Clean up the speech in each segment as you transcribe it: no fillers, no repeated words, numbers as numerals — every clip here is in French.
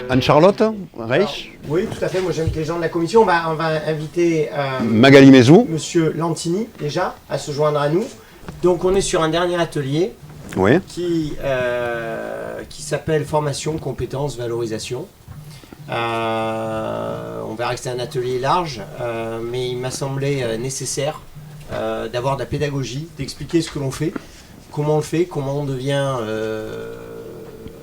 Anne-Charlotte Reich. Oui, tout à fait. Moi, j'invite les gens de la commission. On va inviter Magali Mézou. Monsieur Lantini, déjà, à se joindre à nous. Donc, on est sur un dernier atelier Oui. qui s'appelle Formation, compétences, valorisation. On verra que c'est un atelier large, mais il m'a semblé nécessaire d'avoir de la pédagogie, d'expliquer ce que l'on fait, comment on le fait, comment on devient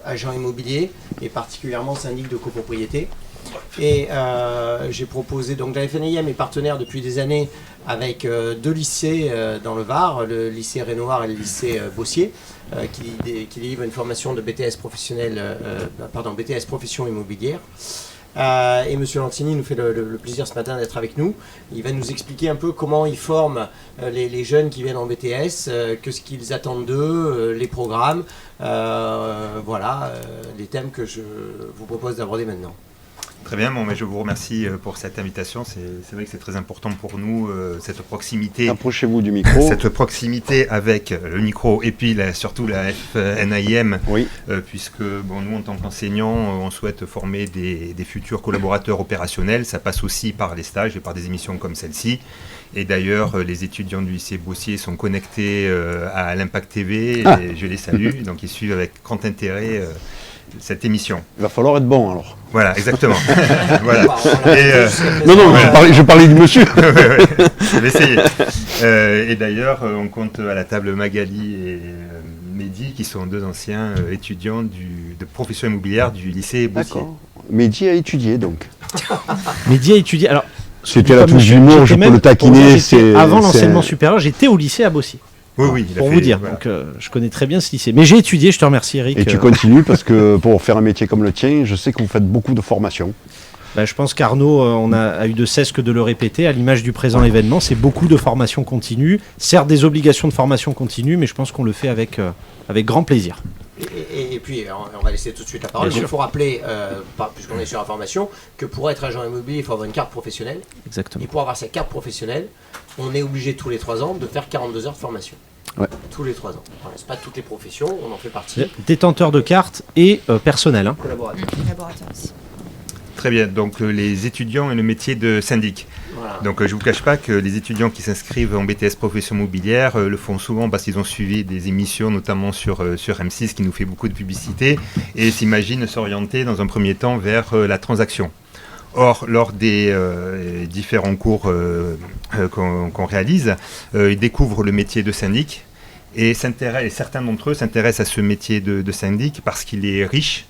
agent immobilier et particulièrement syndic de copropriété. Et j'ai proposé, donc la FNIM est partenaire depuis des années avec deux lycées dans le Var, le lycée Renoir et le lycée Bossier, qui délivrent une formation de BTS BTS profession immobilière. Et M. Lantini nous fait le plaisir ce matin d'être avec nous. Il va nous expliquer un peu comment il forme les jeunes qui viennent en BTS, ce qu'ils attendent d'eux, les programmes. Voilà, les thèmes que je vous propose d'aborder maintenant. Très bien, bon, mais je vous remercie pour cette invitation. C'est vrai que c'est très important pour nous, cette proximité. Approchez-vous du micro. Cette proximité avec le micro et puis surtout la FNIM, oui. Puisque nous, en tant qu'enseignants, on souhaite former des futurs collaborateurs opérationnels. Ça passe aussi par les stages et par des émissions comme celle-ci. Et d'ailleurs, les étudiants du lycée Bossier sont connectés à l'Impact TV et je les salue. Donc, ils suivent avec grand intérêt cette émission. Il va falloir être bon alors. Voilà, exactement. Voilà. Je parlais du monsieur. Je vais essayer. Et d'ailleurs, on compte à la table Magali et Mehdi, qui sont deux anciens étudiants de profession immobilière du lycée Bossier. D'accord. Mehdi a étudié donc. Mehdi a étudié. Alors, c'était la touche d'humour, je peux le taquiner. Avant l'enseignement supérieur, j'étais au lycée à Bossier. Oui, pour vous dire. Voilà. Donc, je connais très bien ce lycée. Mais j'ai étudié, je te remercie Eric. Et tu continues parce que pour faire un métier comme le tien, je sais que vous faites beaucoup de formations. Je pense qu'Arnaud, on a eu de cesse que de le répéter, à l'image du présent événement, c'est beaucoup de formation continue, certes des obligations de formation continue, mais je pense qu'on le fait avec grand plaisir. Et puis, on va laisser tout de suite la parole. Il faut rappeler, puisqu'on est sur la formation, que pour être agent immobilier, il faut avoir une carte professionnelle. Exactement. Et pour avoir sa carte professionnelle, on est obligé tous les 3 ans de faire 42 heures de formation. Ouais. Tous les 3 ans. Voilà, c'est pas toutes les professions, on en fait partie. Détenteur de carte et personnel. Hein. Collaborateur. Collaborateur aussi. Très bien, donc les étudiants et le métier de syndic. Voilà. Donc je ne vous cache pas que les étudiants qui s'inscrivent en BTS profession immobilière le font souvent parce qu'ils ont suivi des émissions, notamment sur M6 qui nous fait beaucoup de publicité, et s'imaginent s'orienter dans un premier temps vers la transaction. Or, lors des différents cours qu'on réalise, ils découvrent le métier de syndic et certains d'entre eux s'intéressent à ce métier de syndic parce qu'il est riche.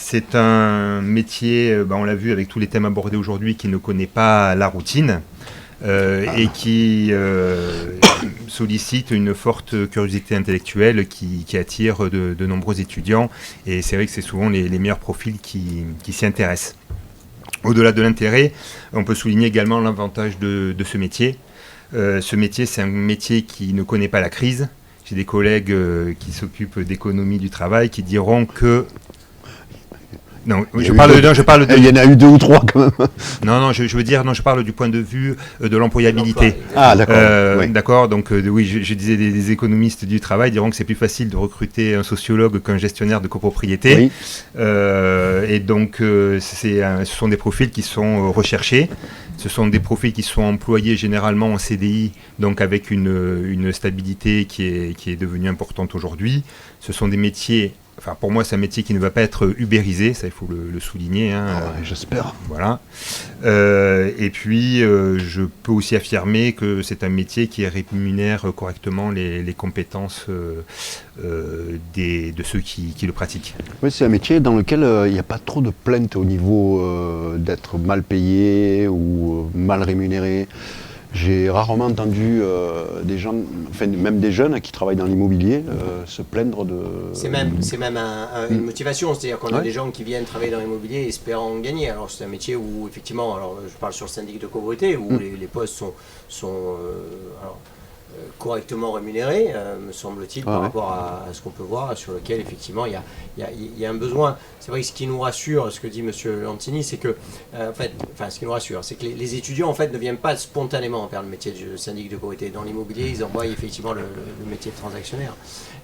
C'est un métier, on l'a vu avec tous les thèmes abordés aujourd'hui, qui ne connaît pas la routine et qui sollicite une forte curiosité intellectuelle qui attire de nombreux étudiants. Et c'est vrai que c'est souvent les meilleurs profils qui s'y intéressent. Au-delà de l'intérêt, on peut souligner également l'avantage de ce métier. Ce métier, c'est un métier qui ne connaît pas la crise. J'ai des collègues qui s'occupent d'économie du travail qui diront que... Non, je parle de... Il y en a eu 2 ou 3 quand même. Non, je parle du point de vue de l'employabilité. Ah, d'accord. Oui. D'accord, donc oui, je disais des économistes du travail diront que c'est plus facile de recruter un sociologue qu'un gestionnaire de copropriété. Oui. Et donc, ce sont des profils qui sont recherchés. Ce sont des profils qui sont employés généralement en CDI, donc avec une stabilité qui est devenue importante aujourd'hui. Ce sont des métiers... Enfin, pour moi, c'est un métier qui ne va pas être ubérisé, ça il faut le souligner. Hein, j'espère. Voilà. Et puis, je peux aussi affirmer que c'est un métier qui rémunère correctement les compétences de ceux qui le pratiquent. Oui, c'est un métier dans lequel il n'y a pas trop de plaintes au niveau d'être mal payé ou mal rémunéré. J'ai rarement entendu des gens, enfin même des jeunes qui travaillent dans l'immobilier, se plaindre de... C'est même une motivation, c'est-à-dire qu'on a des gens qui viennent travailler dans l'immobilier espérant gagner. Alors c'est un métier où effectivement, alors je parle sur le syndic de copropriété, où les postes sont correctement rémunérés, me semble-t-il, par rapport à ce qu'on peut voir, sur lequel effectivement il y a un besoin. C'est vrai que ce qui nous rassure, ce que dit M. Lantini, c'est que, ce qui nous rassure, c'est que les étudiants en fait ne viennent pas spontanément vers le métier de syndic de copropriété. Dans l'immobilier, ils envoient effectivement le métier de transactionnaire.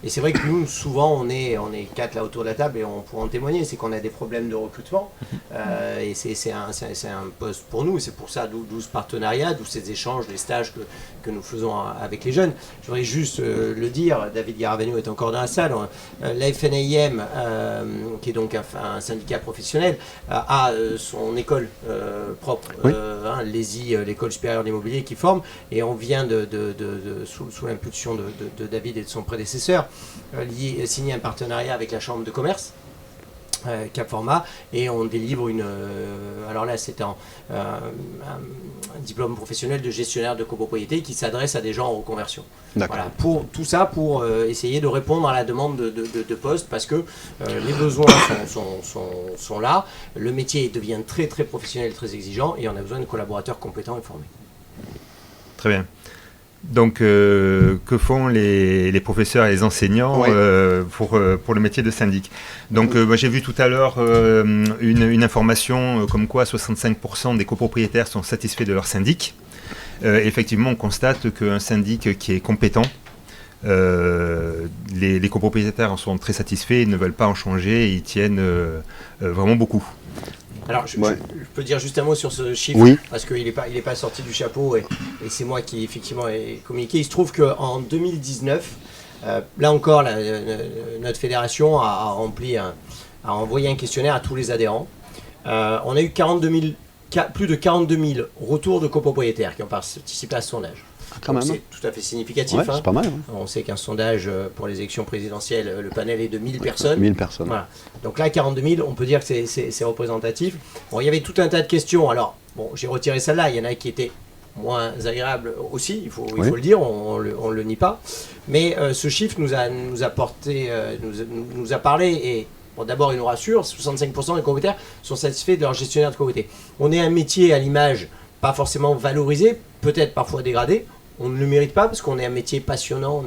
Et c'est vrai que nous, souvent, on est 4 là autour de la table et on pourra en témoigner, c'est qu'on a des problèmes de recrutement. Et c'est un poste pour nous, c'est pour ça, d'où ce partenariat, d'où ces échanges, les stages que nous faisons avec les jeunes. Je voudrais juste le dire, David Garavagno est encore dans la salle, la FNAIM, qui est donc un syndicat professionnel, a son école propre, l'ESI, l'École supérieure d'immobilier, qui forme, et on vient sous l'impulsion de David et de son prédécesseur, signer un partenariat avec la Chambre de commerce, Cap Format, et on délivre alors là c'est un diplôme professionnel de gestionnaire de copropriété qui s'adresse à des gens en reconversion. Voilà, tout ça pour essayer de répondre à la demande de poste, parce que les besoins sont là, le métier devient très très professionnel, très exigeant, et on a besoin de collaborateurs compétents et formés. Très bien. Donc, que font les professeurs et les enseignants pour le métier de syndic? Donc, moi, j'ai vu tout à l'heure une information comme quoi 65% des copropriétaires sont satisfaits de leur syndic. Effectivement, on constate qu'un syndic qui est compétent, les copropriétaires en sont très satisfaits, ils ne veulent pas en changer, et ils tiennent vraiment beaucoup. Alors, je peux dire juste un mot sur ce chiffre, parce qu'il n'est pas sorti du chapeau, et c'est moi qui, effectivement, ai communiqué. Il se trouve qu'en 2019, là encore, notre fédération a envoyé un questionnaire à tous les adhérents. On a eu plus de 42 000 retours de copropriétaires qui ont participé à ce sondage. C'est tout à fait significatif. C'est pas mal. On sait qu'un sondage pour les élections présidentielles, le panel est de 1000 personnes. 1000 personnes. Voilà. Donc là, 42 000, on peut dire que c'est représentatif. Bon, il y avait tout un tas de questions. Alors, j'ai retiré celle-là. Il y en a qui étaient moins agréables aussi, il faut le dire, on le nie pas. Mais ce chiffre nous a parlé, et d'abord, il nous rassure, 65% des copropriétaires sont satisfaits de leur gestionnaire de copropriété. On est un métier à l'image pas forcément valorisé, peut-être parfois dégradé. On ne le mérite pas parce qu'on est un métier passionnant,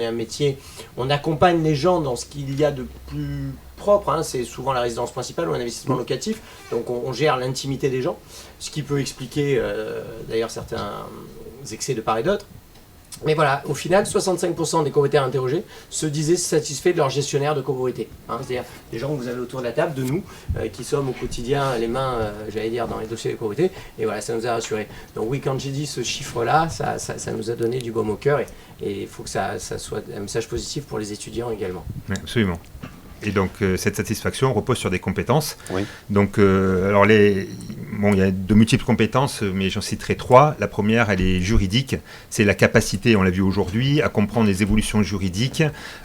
on accompagne les gens dans ce qu'il y a de plus propre, c'est souvent la résidence principale ou un investissement locatif, donc on gère l'intimité des gens, ce qui peut expliquer d'ailleurs certains excès de part et d'autre. Mais voilà, au final, 65% des copropriétaires interrogés se disaient satisfaits de leur gestionnaire de copropriété. C'est-à-dire des gens que vous avez autour de la table, de nous, qui sommes au quotidien les mains, dans les dossiers de copropriété. Et voilà, ça nous a rassurés. Donc oui, quand j'ai dit ce chiffre-là, ça nous a donné du baume au cœur. Et il faut que ça soit un message positif pour les étudiants également. Oui, absolument. Et donc cette satisfaction repose sur des compétences. Donc alors il y a de multiples compétences, mais j'en citerai 3. La première, elle est juridique. C'est la capacité, on l'a vu aujourd'hui, à comprendre les évolutions juridiques,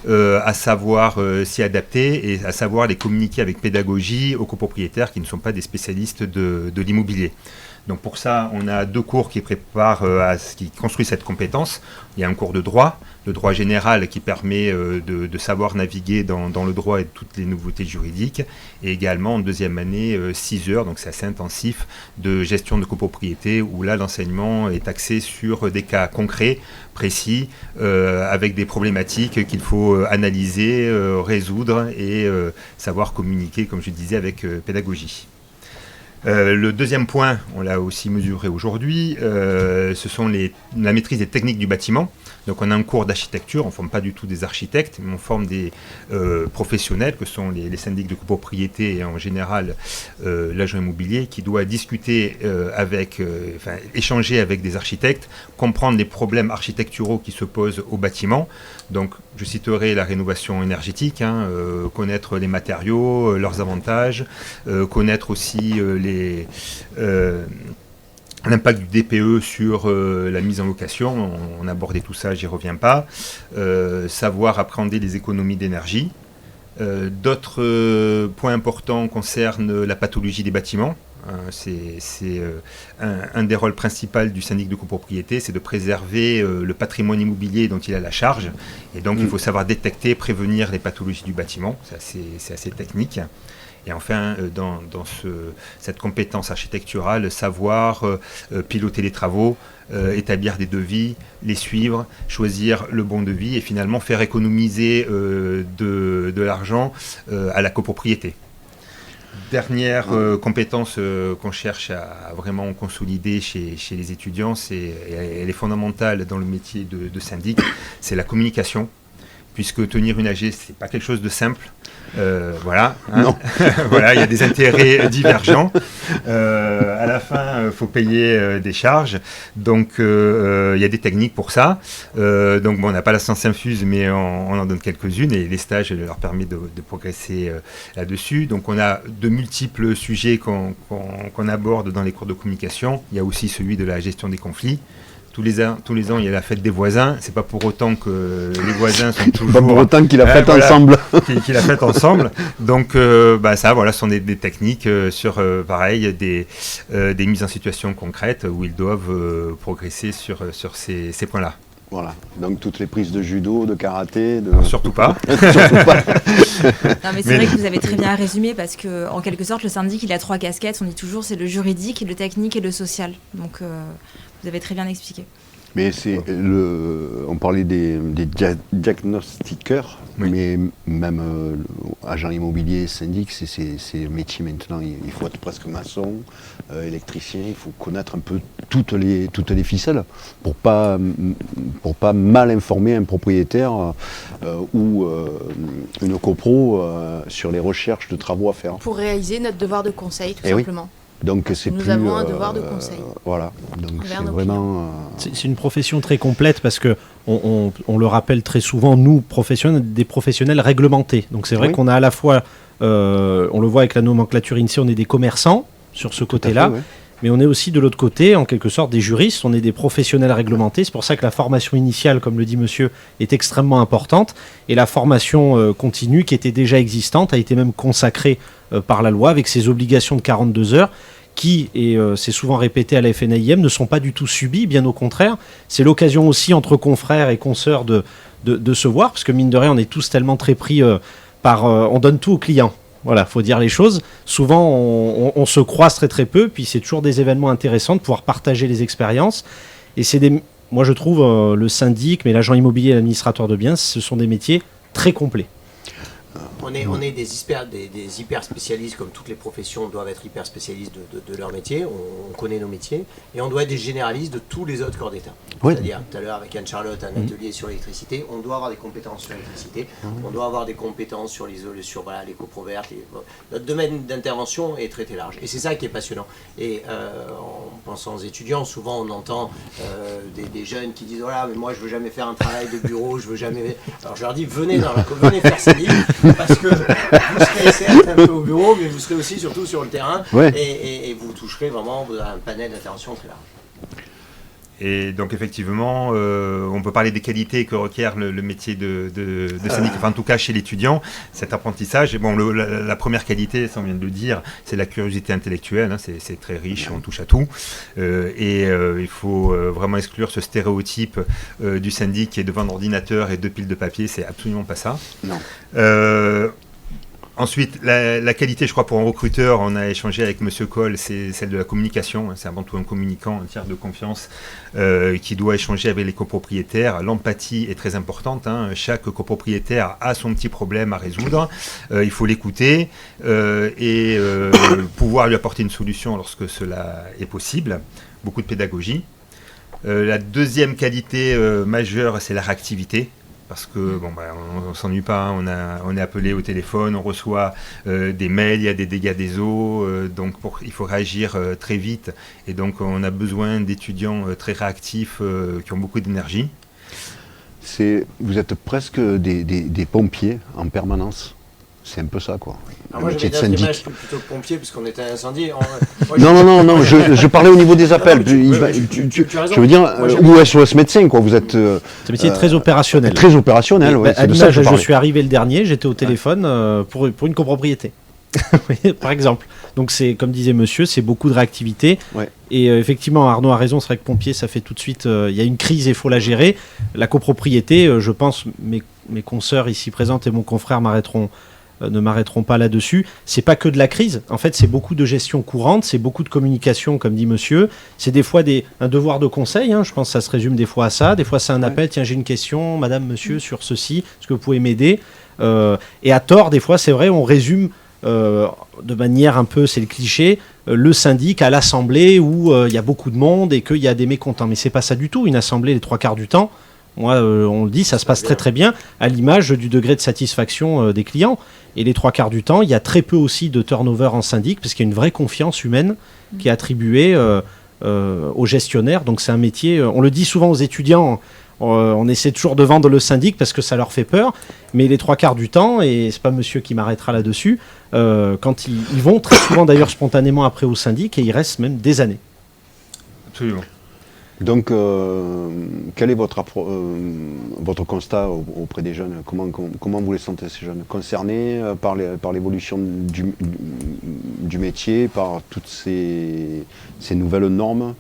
à savoir s'y adapter et à savoir les communiquer avec pédagogie aux copropriétaires qui ne sont pas des spécialistes de l'immobilier. Donc pour ça, on a 2 cours qui préparent qui construisent cette compétence. Il y a un cours de droit, le droit général qui permet de savoir naviguer dans le droit et toutes les nouveautés juridiques. Et également en 2e année, 6 heures, donc c'est assez intensif, de gestion de copropriété, où là l'enseignement est axé sur des cas concrets, précis, avec des problématiques qu'il faut analyser, résoudre et savoir communiquer, comme je disais, avec pédagogie. Le deuxième point, on l'a aussi mesuré aujourd'hui, ce sont la maîtrise des techniques du bâtiment. Donc on a un cours d'architecture, on ne forme pas du tout des architectes, mais on forme des professionnels, que sont les syndics de copropriété et en général l'agent immobilier, qui doit discuter échanger avec des architectes, comprendre les problèmes architecturaux qui se posent au bâtiment. Donc je citerai la rénovation énergétique, connaître les matériaux, leurs avantages, connaître aussi l'impact du DPE sur la mise en location, on abordait tout ça, j'y reviens pas. Savoir appréhender les économies d'énergie. D'autres points importants concernent la pathologie des bâtiments. C'est un des rôles principaux du syndic de copropriété, c'est de préserver le patrimoine immobilier dont il a la charge. Et donc il faut savoir détecter, prévenir les pathologies du bâtiment, c'est assez technique. Et enfin, dans cette compétence architecturale, savoir piloter les travaux, établir des devis, les suivre, choisir le bon devis et finalement faire économiser de l'argent à la copropriété. Dernière compétence qu'on cherche à vraiment consolider chez les étudiants, elle est fondamentale dans le métier de syndic, c'est la communication, puisque tenir une AG, c'est pas quelque chose de simple. Voilà, hein. Voilà, il y a des intérêts divergents. À la fin, il faut payer des charges. Donc, il y a des techniques pour ça. Donc, bon, on n'a pas la science infuse, mais on en donne quelques-unes et les stages leur permettent de progresser là-dessus. Donc, on a de multiples sujets qu'on aborde dans les cours de communication. Il y a aussi celui de la gestion des conflits. Tous les ans, il y a la fête des voisins. C'est pas pour autant que les voisins sont toujours. Pas pour autant qu'ils la fêtent ensemble. Qu'ils la fêtent ensemble. Donc, ça, voilà, ce sont des techniques sur, pareil, des mises en situation concrètes où ils doivent progresser sur ces points-là. Voilà. Donc toutes les prises de judo, de karaté, Alors, surtout pas. Surtout pas. Non, mais c'est vrai que vous avez très bien résumé parce que, en quelque sorte, le syndic, il a 3 casquettes. On dit toujours, c'est le juridique, le technique et le social. Donc, vous avez très bien expliqué. Mais on parlait des diagnostiqueurs, oui. Mais même agent immobilier, syndic, c'est le métier maintenant. Il faut être presque maçon, électricien, il faut connaître un peu toutes les ficelles pour pas mal informer un propriétaire ou une copro sur les recherches de travaux à faire. Pour réaliser notre devoir de conseil, tout simplement. Oui. Donc nous avons un devoir de conseil. Voilà. Donc c'est vraiment. C'est une profession très complète parce que on le rappelle très souvent, nous professionnels, des professionnels réglementés. Donc c'est vrai qu'on a à la fois, on le voit avec la nomenclature INSEE, on est des commerçants sur ce côté-là. Fait, ouais. Mais on est aussi de l'autre côté, en quelque sorte, des juristes, on est des professionnels réglementés. C'est pour ça que la formation initiale, comme le dit monsieur, est extrêmement importante. Et la formation continue, qui était déjà existante, a été même consacrée par la loi, avec ses obligations de 42 heures, qui, et c'est souvent répété à la FNAIM, ne sont pas du tout subies, bien au contraire. C'est l'occasion aussi, entre confrères et consoeurs, de se voir, parce que mine de rien, on est tous tellement très pris par... on donne tout aux clients. Voilà, faut dire les choses. Souvent, on se croise très très peu, puis c'est toujours des événements intéressants de pouvoir partager les expériences. Et moi je trouve le syndic, mais l'agent immobilier et l'administrateur de biens, ce sont des métiers très complets. On est des hyper spécialistes, comme toutes les professions doivent être hyper spécialistes de leur métier. On connaît nos métiers et on doit être des généralistes de tous les autres corps d'État. Oui. C'est-à-dire, tout à l'heure avec Anne-Charlotte, un atelier sur l'électricité, on doit avoir des compétences sur l'électricité, on doit avoir des compétences sur les copro vertes. Notre domaine d'intervention est très large et c'est ça qui est passionnant. Et en pensant aux étudiants, souvent on entend des jeunes qui disent voilà, mais moi je veux jamais faire un travail de bureau, je veux jamais. Alors je leur dis venez faire ces livres. Parce que vous serez certes un peu au bureau, mais vous serez aussi surtout sur le terrain, ouais. et vous toucherez vraiment un panel d'intervention très large. Et donc effectivement, on peut parler des qualités que requiert le métier de syndic, enfin en tout cas chez l'étudiant, cet apprentissage. Et bon, la première qualité, ça on vient de le dire, c'est la curiosité intellectuelle, hein, c'est très riche, on touche à tout. Il faut vraiment exclure ce stéréotype du syndic qui est devant un ordinateur et 2 piles de papier, c'est absolument pas ça. Non. Ensuite, la qualité, je crois, pour un recruteur, on a échangé avec M. Coll, c'est celle de la communication. C'est avant tout un communicant, un tiers de confiance qui doit échanger avec les copropriétaires. L'empathie est très importante. Hein. Chaque copropriétaire a son petit problème à résoudre. Il faut l'écouter et pouvoir lui apporter une solution lorsque cela est possible. Beaucoup de pédagogie. La deuxième qualité majeure, c'est la réactivité. Parce que on ne s'ennuie pas, on est appelé au téléphone, on reçoit des mails, il y a des dégâts des eaux, donc il faut réagir très vite. Et donc on a besoin d'étudiants très réactifs qui ont beaucoup d'énergie. Vous êtes presque des pompiers en permanence. C'est un peu ça, quoi. Alors moi, j'avais une image plutôt que pompier, puisqu'on était un incendie. Non, je parlais au niveau des appels. Tu as raison. Je veux dire, ou SOS médecin, quoi. Vous êtes. C'est un métier très opérationnel. Très opérationnel, oui. À l'image, je suis arrivé le dernier, j'étais au téléphone pour une copropriété. Par exemple. Donc, c'est, comme disait monsieur, c'est beaucoup de réactivité. Ouais. Et effectivement, Arnaud a raison, c'est vrai que pompier, ça fait tout de suite. Il y a une crise et il faut la gérer. La copropriété, je pense, mes consoeurs ici présentes et mon confrère m'arrêteront ne m'arrêteront pas là-dessus. C'est pas que de la crise. En fait, c'est beaucoup de gestion courante, c'est beaucoup de communication, comme dit monsieur. C'est des fois un devoir de conseil. Je pense que ça se résume des fois à ça. Des fois, c'est un appel. Tiens, j'ai une question, madame, monsieur, sur ceci. Est-ce que vous pouvez m'aider ? Et à tort, des fois, c'est vrai, on résume de manière un peu, c'est le cliché, le syndic à l'assemblée où il y a beaucoup de monde et qu'il y a des mécontents. Mais c'est pas ça du tout. Une assemblée, les 3/4 du temps, moi, on le dit, ça se passe très très bien à l'image du degré de satisfaction des clients. Et les 3/4 du temps, il y a très peu aussi de turnover en syndic parce qu'il y a une vraie confiance humaine qui est attribuée aux gestionnaires. Donc c'est un métier, on le dit souvent aux étudiants, on essaie toujours de vendre le syndic parce que ça leur fait peur, mais les 3/4 du temps, et c'est pas monsieur qui m'arrêtera là-dessus, quand ils vont très souvent d'ailleurs spontanément après au syndic et ils restent même des années. Absolument. Donc, quel est votre constat auprès des jeunes ? Comment vous les sentez, ces jeunes ? Concernés par l'évolution du métier, par toutes ces nouvelles normes ?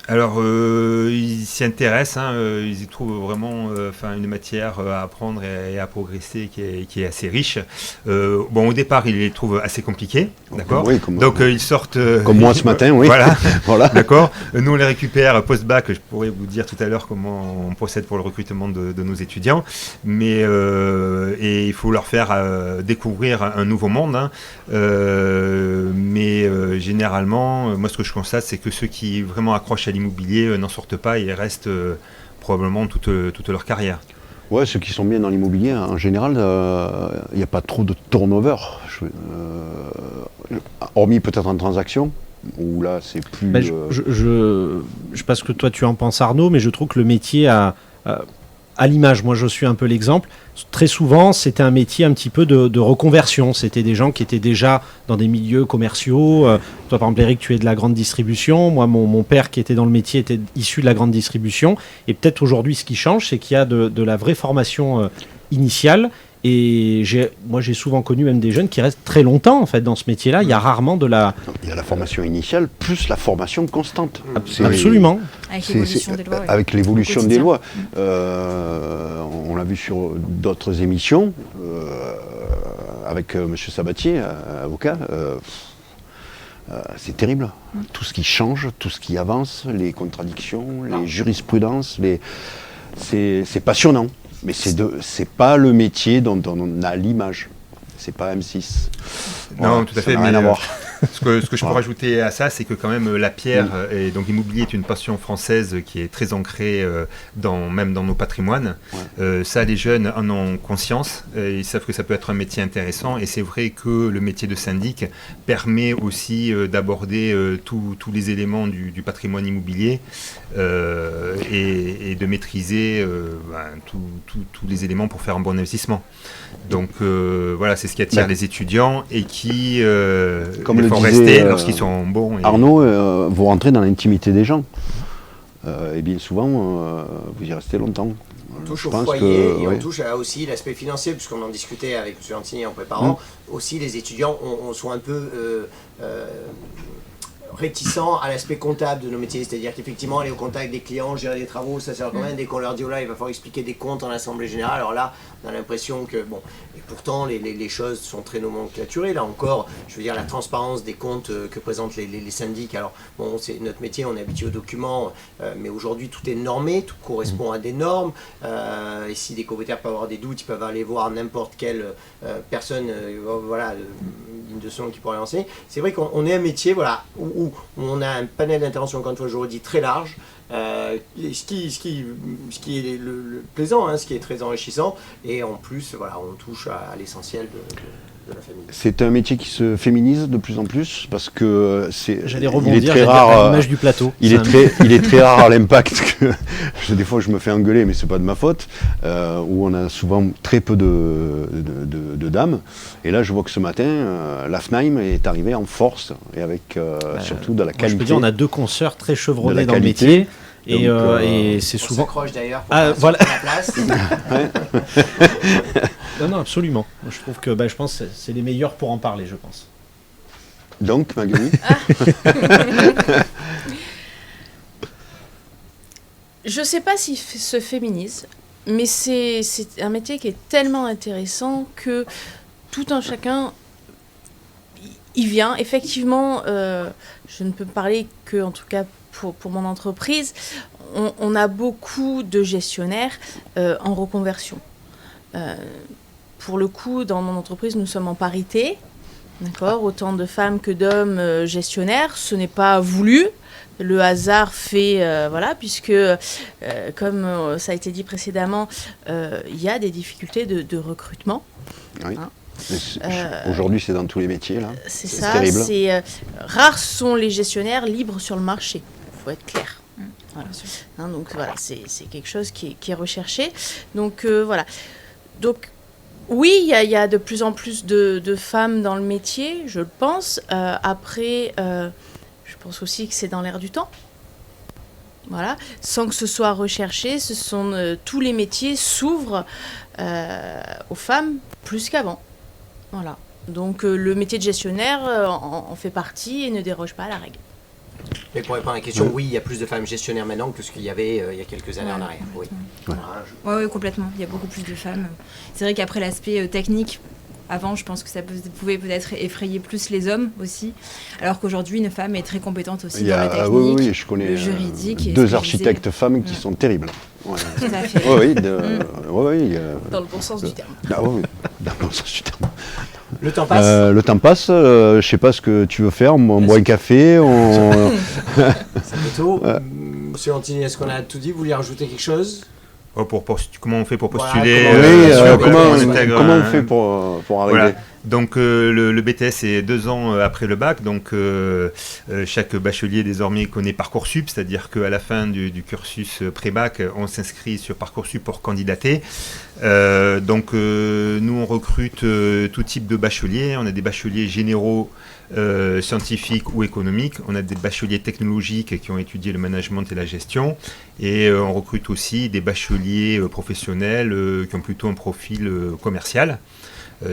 Alors, ils s'y intéressent, ils y trouvent vraiment une matière à apprendre et à progresser qui est assez riche. Au départ, ils les trouvent assez compliqués, d'accord ? Oui, donc, ils sortent... comme moi ce matin, oui. Voilà, voilà. D'accord. Nous, on les récupère post-bac. Je pourrais vous dire tout à l'heure comment on procède pour le recrutement de nos étudiants. Mais et il faut leur faire découvrir un nouveau monde. Généralement, moi, ce que je constate, c'est que ceux qui vraiment accrochent à l'immobilier n'en sortent pas et restent probablement toute leur carrière. Ouais, ceux qui sont bien dans l'immobilier, en général, il n'y a pas trop de turnover. Hormis peut-être en transaction, où là c'est plus... Je sais pas ce que toi tu en penses, Arnaud, mais je trouve que le métier à l'image, moi je suis un peu l'exemple, très souvent c'était un métier un petit peu de reconversion, c'était des gens qui étaient déjà dans des milieux commerciaux, toi par exemple Eric tu es de la grande distribution, moi mon père qui était dans le métier était issu de la grande distribution, et peut-être aujourd'hui ce qui change c'est qu'il y a de la vraie formation initiale. Et moi, j'ai souvent connu même des jeunes qui restent très longtemps en fait dans ce métier-là. Il y a rarement de la... Il y a la formation initiale plus la formation constante. Absolument. Avec l'évolution des lois. Oui. Avec l'évolution des lois. On l'a vu sur d'autres émissions avec M. Sabatier, avocat. C'est terrible. Tout ce qui change, tout ce qui avance, les contradictions, les jurisprudences, c'est passionnant. Mais c'est pas le métier dont on a l'image. C'est pas M6. Non, tout à fait. Ça n'a rien à voir. Ce que je peux rajouter à ça, c'est que quand même la pierre et donc l'immobilier est une passion française qui est très ancrée même dans nos patrimoines. Ouais. Ça, les jeunes en ont conscience. Ils savent que ça peut être un métier intéressant. Et c'est vrai que le métier de syndic permet aussi d'aborder tous les éléments du patrimoine immobilier et de maîtriser tous les éléments pour faire un bon investissement. Donc voilà, c'est ce qui attire les étudiants et qui font rester lorsqu'ils sont bons. Arnaud, vous rentrez dans l'intimité des gens. Et bien souvent, vous y restez longtemps. On touche au foyer et on touche aussi l'aspect financier, puisqu'on en discutait avec M. Antigny en préparant. Aussi, les étudiants sont un peu réticents à l'aspect comptable de nos métiers, c'est-à-dire qu'effectivement aller au contact des clients, gérer des travaux, ça sert quand même. Dès qu'on leur dit il va falloir expliquer des comptes en assemblée générale, alors là on a l'impression que et pourtant les choses sont très nomenclaturées. Là encore, je veux dire, la transparence des comptes que présentent les syndics, alors c'est notre métier, on est habitué aux documents, mais aujourd'hui tout est normé, tout correspond à des normes, et si des copropriétaires peuvent avoir des doutes, ils peuvent aller voir n'importe quelle personne digne de son qui pourrait lancer. C'est vrai qu'on est un métier où on a un panel d'intervention, encore une fois je redis, très large, ce qui est le plaisant, ce qui est très enrichissant, et en plus on touche à l'essentiel de la famille. C'est un métier qui se féminise de plus en plus parce que j'allais rebondir, il est très rare à l'image du plateau. Il est très rare à l'impact que des fois je me fais engueuler, mais c'est pas de ma faute, où on a souvent très peu de dames. Et là je vois que ce matin l'AFNAIM est arrivé en force et avec surtout de la qualité. Je peux dire, on a 2 consoeurs très chevronnés dans le métier. Et c'est souvent. On s'accroche d'ailleurs pour la place. Non, absolument. Je trouve que je pense que c'est les meilleurs pour en parler, je pense. Donc, Magali. Je ne sais pas s'il se féminise, mais c'est un métier qui est tellement intéressant que tout un chacun y vient. Effectivement, je ne peux parler que, en tout cas, pour mon entreprise, on a beaucoup de gestionnaires en reconversion. Pour le coup, dans mon entreprise, nous sommes en parité. D'accord, autant de femmes que d'hommes gestionnaires. Ce n'est pas voulu. Le hasard fait, voilà, puisque, comme ça a été dit précédemment, il y a des difficultés de recrutement. Oui. Hein. Aujourd'hui, c'est dans tous les métiers, là. C'est ça. Terrible. Rares sont les gestionnaires libres sur le marché. Il faut être clair. Voilà. Hein, donc voilà, c'est quelque chose qui est recherché. Donc voilà. Donc oui, il y a de plus en plus de femmes dans le métier, je le pense. Après, je pense aussi que c'est dans l'air du temps. Voilà, sans que ce soit recherché, tous les métiers s'ouvrent aux femmes plus qu'avant. Voilà. Donc le métier de gestionnaire en fait partie et ne déroge pas à la règle. Mais pour répondre à la question, oui, il y a plus de femmes gestionnaires maintenant que ce qu'il y avait il y a quelques années en arrière. Oui. Oui, complètement. Il y a beaucoup plus de femmes. C'est vrai qu'après l'aspect technique, avant, je pense que ça pouvait peut-être effrayer plus les hommes aussi, alors qu'aujourd'hui, une femme est très compétente aussi dans la technique, oui, je connais le juridique. 2 architectes femmes qui sont terribles. Ouais. Tout à fait. Dans le bon sens du terme. Ah, oui, dans le bon sens du terme. Le temps passe. Le temps passe. Je sais pas ce que tu veux faire. On boit un café. C'est plutôt. Monsieur Lantini, est-ce qu'on a tout dit? Vous vouliez rajouter quelque chose? Comment on fait pour postuler comment on fait pour arriver? Voilà. Donc le BTS c'est 2 ans après le bac, donc chaque bachelier désormais connaît Parcoursup, c'est-à-dire qu'à la fin du cursus pré-bac, on s'inscrit sur Parcoursup pour candidater. Donc nous on recrute tout type de bacheliers, on a des bacheliers généraux, scientifiques ou économiques, on a des bacheliers technologiques qui ont étudié le management et la gestion, et on recrute aussi des bacheliers professionnels qui ont plutôt un profil commercial.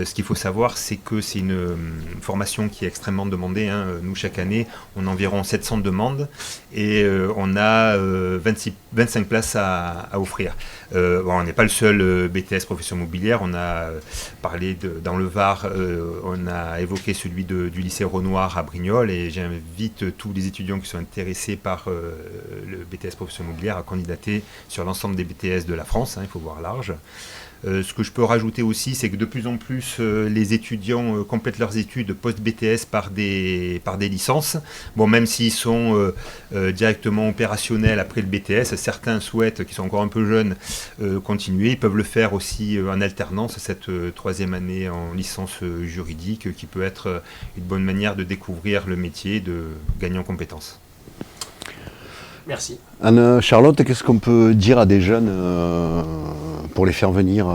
Ce qu'il faut savoir, c'est que c'est une formation qui est extrêmement demandée. Hein. Nous, chaque année, on a environ 700 demandes et on a 25 places à offrir. On n'est pas le seul BTS profession mobilière. On a parlé dans le Var, on a évoqué celui du lycée Renoir à Brignoles, et j'invite tous les étudiants qui sont intéressés par le BTS profession mobilière à candidater sur l'ensemble des BTS de la France. Hein, il faut voir large. Ce que je peux rajouter aussi, c'est que de plus en plus, les étudiants complètent leurs études post-BTS par des licences. Bon, même s'ils sont directement opérationnels après le BTS, certains souhaitent, qui sont encore un peu jeunes, continuer. Ils peuvent le faire aussi en alternance, cette 3e année en licence juridique, qui peut être une bonne manière de découvrir le métier, de gagner en compétences. Merci. Anne-Charlotte, qu'est-ce qu'on peut dire à des jeunes pour les faire venir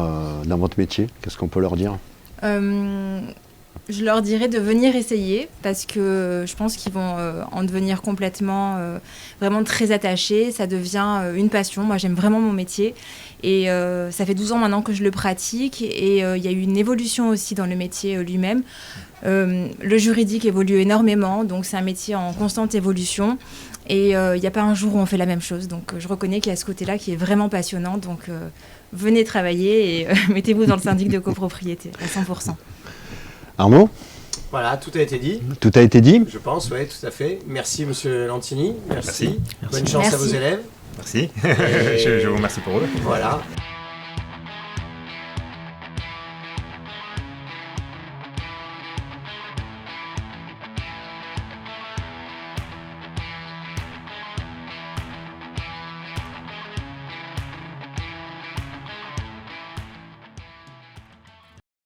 dans votre métier? Qu'est-ce qu'on peut leur dire? Je leur dirais de venir essayer, parce que je pense qu'ils vont en devenir complètement, vraiment très attachés. Ça devient une passion. Moi, j'aime vraiment mon métier. Et ça fait 12 ans maintenant que je le pratique. Et il y a eu une évolution aussi dans le métier lui-même. Le juridique évolue énormément. Donc, c'est un métier en constante évolution. Et il n'y a pas un jour où on fait la même chose. Donc, je reconnais qu'il y a ce côté-là qui est vraiment passionnant. Donc, venez travailler et mettez-vous dans le syndic de copropriété à 100%. Arnaud? Voilà, tout a été dit. Tout a été dit? Je pense, oui, tout à fait. Merci, monsieur Lantini. Merci. Merci. Bonne chance à vos élèves. Merci. Je vous remercie pour eux. Voilà.